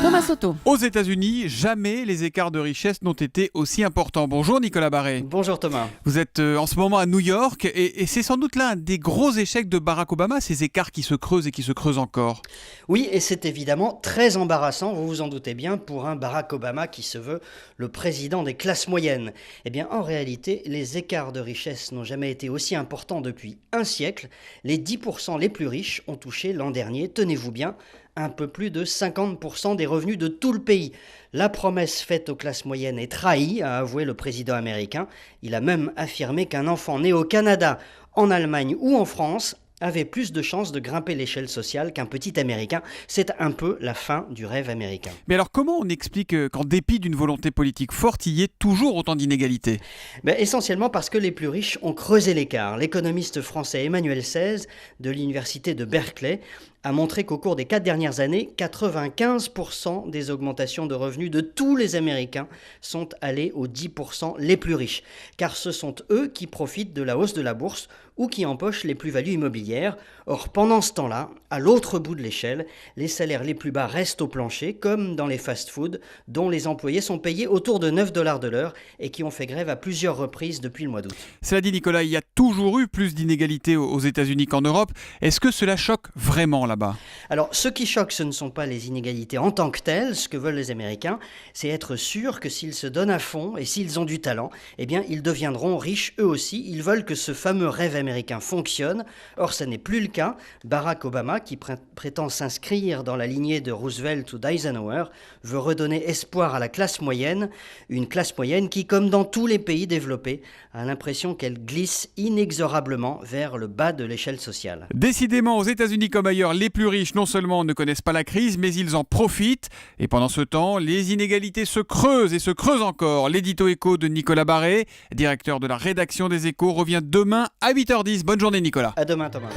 Thomas Soto. Aux États-Unis, jamais les écarts de richesse n'ont été aussi importants. Bonjour Nicolas Barré. Bonjour Thomas. Vous êtes en ce moment à New York et c'est sans doute l'un des gros échecs de Barack Obama, ces écarts qui se creusent et qui se creusent encore. Oui, et c'est évidemment très embarrassant, vous vous en doutez bien, pour un Barack Obama qui se veut le président des classes moyennes. Eh bien, en réalité, les écarts de richesse n'ont jamais été aussi importants depuis un siècle. Les 10% les plus riches ont touché l'an dernier, tenez-vous bien, un peu plus de 50% des revenus de tout le pays. La promesse faite aux classes moyennes est trahie, a avoué le président américain. Il a même affirmé qu'un enfant né au Canada, en Allemagne ou en France avait plus de chances de grimper l'échelle sociale qu'un petit Américain. C'est un peu la fin du rêve américain. Mais alors comment on explique qu'en dépit d'une volonté politique forte, il y ait toujours autant d'inégalités ? Essentiellement parce que les plus riches ont creusé l'écart. L'économiste français Emmanuel Saez de l'université de Berkeley a montré qu'au cours des 4 dernières années, 95% des augmentations de revenus de tous les Américains sont allées aux 10% les plus riches. Car ce sont eux qui profitent de la hausse de la bourse ou qui empochent les plus-values immobilières. Or, pendant ce temps-là, à l'autre bout de l'échelle, les salaires les plus bas restent au plancher, comme dans les fast-foods, dont les employés sont payés autour de 9 $ de l'heure et qui ont fait grève à plusieurs reprises depuis le mois d'août. Cela dit Nicolas, il y a toujours eu plus d'inégalités aux États-Unis qu'en Europe. Est-ce que cela choque vraiment là-bas ? Alors, ce qui choque, ce ne sont pas les inégalités en tant que telles. Ce que veulent les Américains, c'est être sûr que s'ils se donnent à fond et s'ils ont du talent, eh bien, ils deviendront riches eux aussi. Ils veulent que ce fameux rêve américain fonctionne. Or, ce n'est plus le cas. Barack Obama, qui prétend s'inscrire dans la lignée de Roosevelt ou d'Eisenhower, veut redonner espoir à la classe moyenne. Une classe moyenne qui, comme dans tous les pays développés, a l'impression qu'elle glisse inexorablement vers le bas de l'échelle sociale. Décidément, aux États-Unis comme ailleurs, les plus riches non seulement ne connaissent pas la crise, mais ils en profitent. Et pendant ce temps, les inégalités se creusent et se creusent encore. L'édito écho de Nicolas Barré, directeur de la rédaction des Échos, revient demain à 8h10. Bonne journée Nicolas. À demain Thomas.